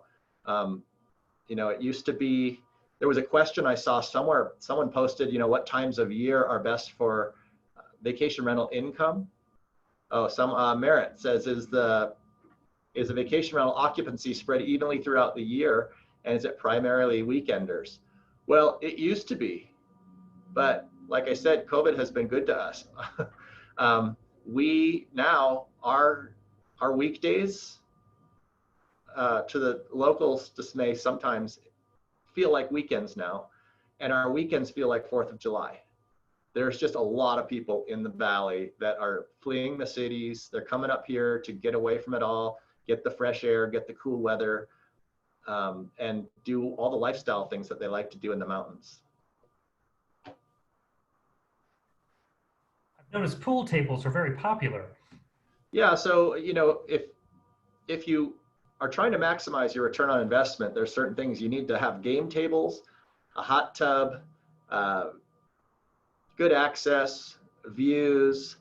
It used to be, there was a question I saw somewhere, someone posted, what times of year are best for vacation rental income? Oh, Merritt says, is the vacation rental occupancy spread evenly throughout the year? And is it primarily weekenders? Well, it used to be, but like I said, COVID has been good to us. We now, our weekdays, to the locals' dismay, sometimes feel like weekends now, and our weekends feel like 4th of July. There's just a lot of people in the valley that are fleeing the cities. They're coming up here to get away from it all, get the fresh air, get the cool weather, and do all the lifestyle things that they like to do in the mountains. I've noticed pool tables are very popular. Yeah, so if you are trying to maximize your return on investment, there's certain things you need to have: game tables, a hot tub, good access, views,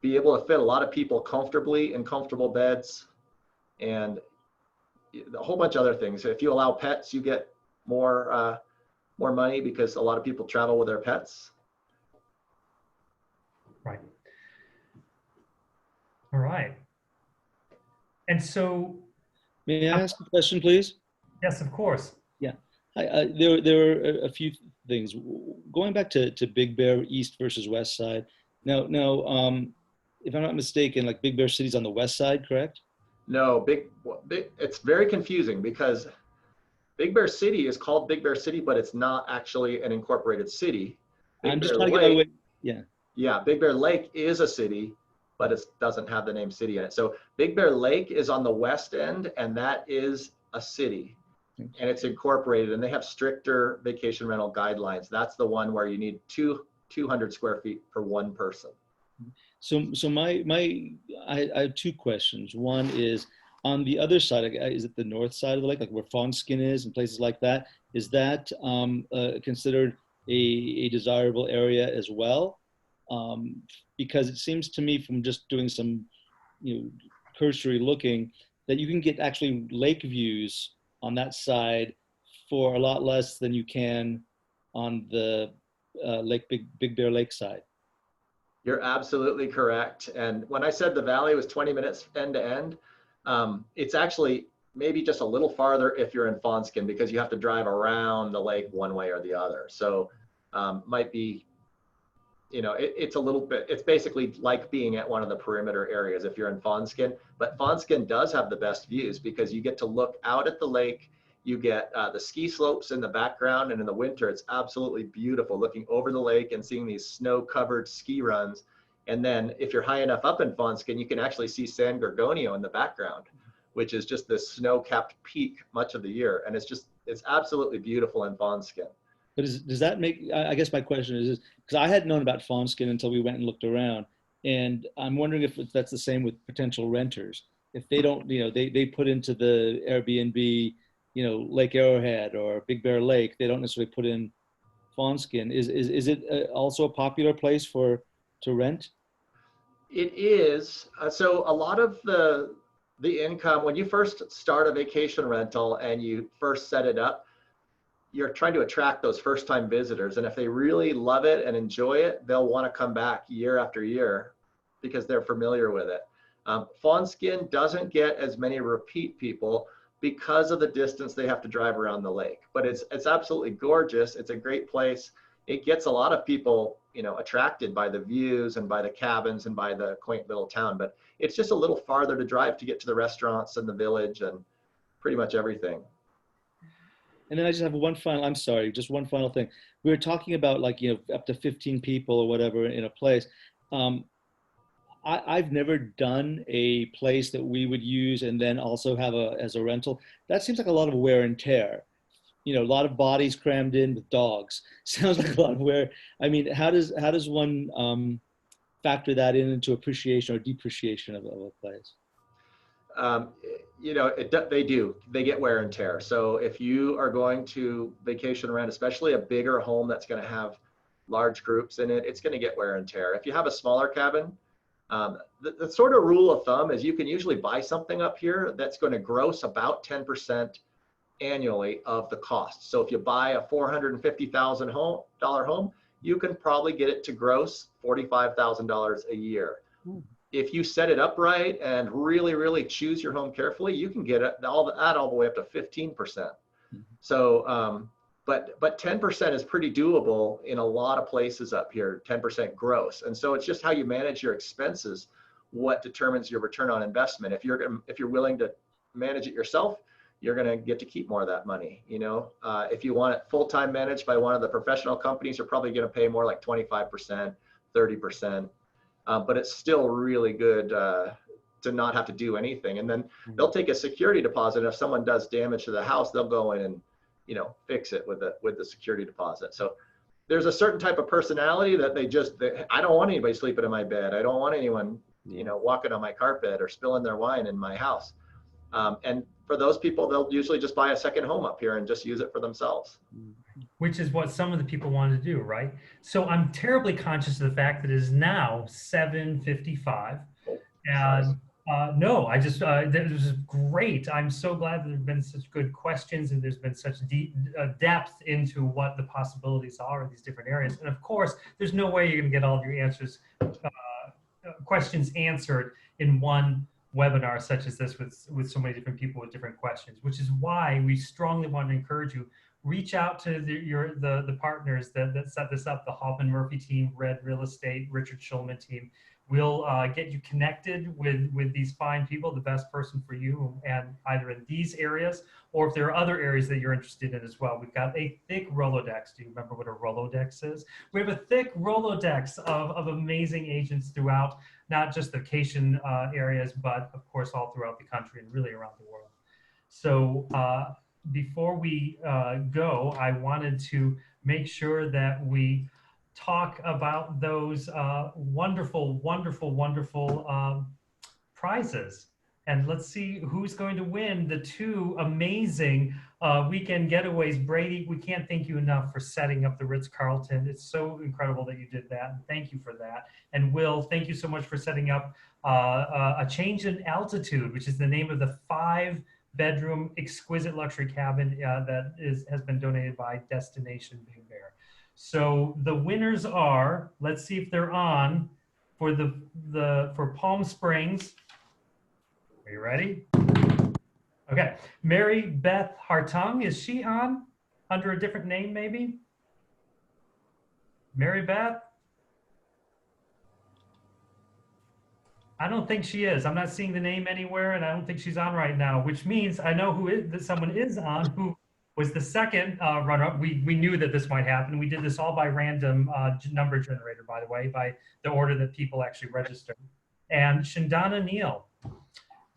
be able to fit a lot of people comfortably in comfortable beds, and a whole bunch of other things. If you allow pets, you get more money because a lot of people travel with their pets. Right. right. And so, May I ask a question, please? yes, of course. Yeah. There are a few things. Going back to Big Bear East versus West Side. Now, if I'm not mistaken, like Big Bear City's on the west side, correct? No, it's very confusing because Big Bear City is called Big Bear City, but it's not actually an incorporated city. I'm Big just Bear trying to get out of the Lake, way. Yeah. yeah, Big Bear Lake is a city, but it doesn't have the name city in it. So Big Bear Lake is on the west end, and that is a city, and it's incorporated, and they have stricter vacation rental guidelines. That's the one where you need 200 square feet for one person. So I have two questions. One is on the other side, is it the north side of the lake, like where Fawnskin is and places like that? Is that considered a desirable area as well? Because it seems to me from just doing some, cursory looking, that you can get actually lake views on that side for a lot less than you can on the Big Bear Lake side. You're absolutely correct. And when I said the valley was 20 minutes end to end, it's actually maybe just a little farther if you're in Fawnskin because you have to drive around the lake one way or the other. So might be, it's a little bit, it's basically like being at one of the perimeter areas if you're in Fawnskin. But Fawnskin does have the best views because you get to look out at the lake. You get the ski slopes in the background, and in the winter, it's absolutely beautiful looking over the lake and seeing these snow-covered ski runs. And then if you're high enough up in Fawnskin, you can actually see San Gorgonio in the background, which is just this snow-capped peak much of the year. And it's absolutely beautiful in Fawnskin. But does that make, I guess my question is, because I hadn't known about Fawnskin until we went and looked around. And I'm wondering if that's the same with potential renters. If they don't, they put into the Airbnb, Lake Arrowhead or Big Bear Lake, they don't necessarily put in Fawnskin. Is it also a popular place to rent? It is. So a lot of the income, when you first start a vacation rental and you first set it up, you're trying to attract those first-time visitors. And if they really love it and enjoy it, they'll want to come back year after year because they're familiar with it. Fawnskin doesn't get as many repeat people because of the distance they have to drive around the lake. But it's absolutely gorgeous. It's a great place. It gets a lot of people, attracted by the views and by the cabins and by the quaint little town. But it's just a little farther to drive to get to the restaurants and the village and pretty much everything. And then I just have one final thing. We were talking about up to 15 people or whatever in a place. I've never done a place that we would use and then also have as a rental. That seems like a lot of wear and tear. A lot of bodies crammed in with dogs. Sounds like a lot of wear. I mean, how does one factor that into appreciation or depreciation of a place? They get wear and tear. So if you are going to vacation rent, especially a bigger home that's going to have large groups in it, it's going to get wear and tear. If you have a smaller cabin, the sort of rule of thumb is you can usually buy something up here that's going to gross about 10% annually of the cost. So if you buy a $450,000 home, you can probably get it to gross $45,000 a year. If you set it up right and really, really choose your home carefully, you can get it all the way up to 15%. So, but 10% is pretty doable in a lot of places up here, 10% gross. And so it's just how you manage your expenses, what determines your return on investment. If you're willing to manage it yourself, you're going to get to keep more of that money. If you want it full-time managed by one of the professional companies, you're probably going to pay more like 25%, 30%. But it's still really good to not have to do anything. And then they'll take a security deposit. If someone does damage to the house, they'll go in and fix it with the security deposit. So there's a certain type of personality that I don't want anybody sleeping in my bed. I don't want anyone walking on my carpet or spilling their wine in my house. And for those people, they'll usually just buy a second home up here and just use it for themselves. Which is what some of the people want to do, right? So I'm terribly conscious of the fact that it is now 7:55. And no, this is great. I'm so glad that there have been such good questions and there's been such deep depth into what the possibilities are in these different areas. And of course, there's no way you're going to get all of your questions answered in one webinar such as this with so many different people with different questions, which is why we strongly want to encourage you, reach out to the partners that set this up, the Hoffman Murphy team, Red Real Estate, Richard Schulman team. We'll get you connected with these fine people, the best person for you, and either in these areas or if there are other areas that you're interested in as well. We've got a thick Rolodex. Do you remember what a Rolodex is? We have a thick Rolodex of amazing agents throughout, not just the vacation areas, but of course all throughout the country and really around the world. So before we go, I wanted to make sure that we talk about those wonderful, wonderful, wonderful prizes. And let's see who's going to win the 2 amazing weekend getaways. Brady, we can't thank you enough for setting up the Ritz-Carlton. It's so incredible that you did that. Thank you for that. And Will, thank you so much for setting up a Change in Altitude, which is the name of the 5-bedroom exquisite luxury cabin that has been donated by Destination Big Bear. So the winners are, let's see if they're on for Palm Springs. Are you ready? Okay. Mary Beth Hartung, is she on under a different name maybe? Mary Beth? I don't think she is. I'm not seeing the name anywhere, and I don't think she's on right now, which means I know that someone is on who was the second runner-up. We knew that this might happen. We did this all by random number generator, by the way, by the order that people actually registered. And Shindana Neal,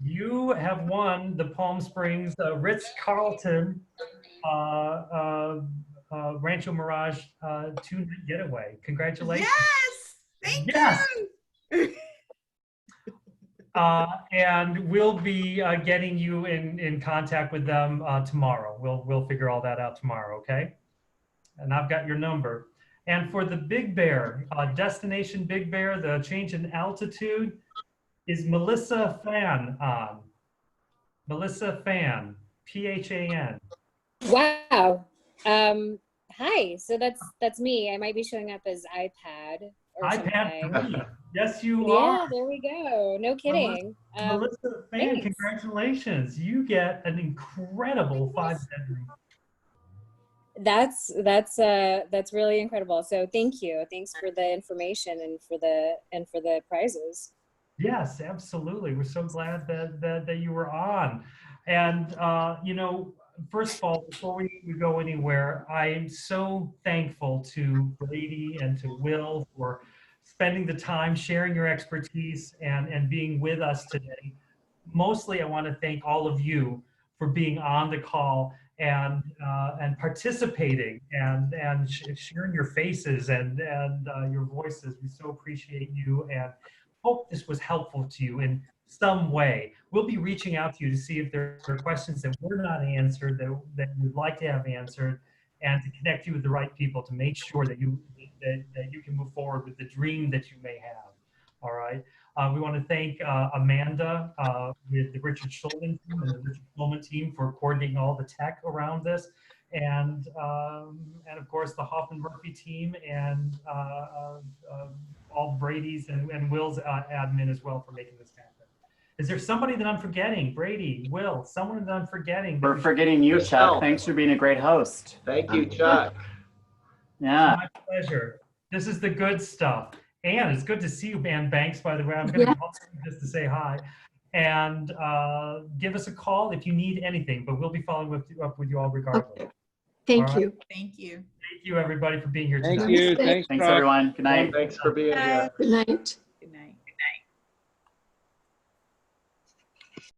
you have won the Palm Springs Ritz-Carlton Rancho Mirage 2-night getaway. Congratulations. Yes, thank you. And we'll be getting you in contact with them tomorrow. We'll figure all that out tomorrow, okay? And I've got your number. And for the Big Bear, Destination Big Bear, the Change in Altitude, is Melissa Fan on? Melissa Fan, P-H-A-N. Wow. Hi. So that's me. I might be showing up as iPad or something. iPad. Yes, you Yeah, are. there we go. No kidding. Melissa Fan, thanks. Congratulations. You get an incredible 5-bedroom. That's really incredible. So thank you. Thanks for the information and for the prizes. Yes, absolutely. We're so glad that you were on. And, you know, first of all, before we go anywhere, I am so thankful to Brady and to Will for spending the time, sharing your expertise, and being with us today. Mostly, I want to thank all of you for being on the call and participating and sharing your faces and your voices. We so appreciate you and hope this was helpful to you in some way. We'll be reaching out to you to see if there are questions that were not answered that you'd like to have answered, and to connect you with the right people to make sure that you can move forward with the dream that you may have. All right. We want to thank Amanda with the Richard Schulman team and the Richard Schulman team for coordinating all the tech around this, and of course the Hoffman Murphy team and all Brady's and Will's admin as well for making this happen. Is there somebody that I'm forgetting? Brady, Will, someone that I'm forgetting? We're forgetting you, Chuck. Thanks for being a great host. Thank you, Chuck. Yeah. My pleasure. This is the good stuff. And it's good to see you, Ann Banks, by the way. I'm going to call you just to say hi. And give us a call if you need anything, but we'll be following up with you all regardless. Okay. Thank you. Thank you. Thank you, everybody, for being here tonight. Thank you. Thanks, Thanks, everyone. Good night. Thanks for being here. Good night.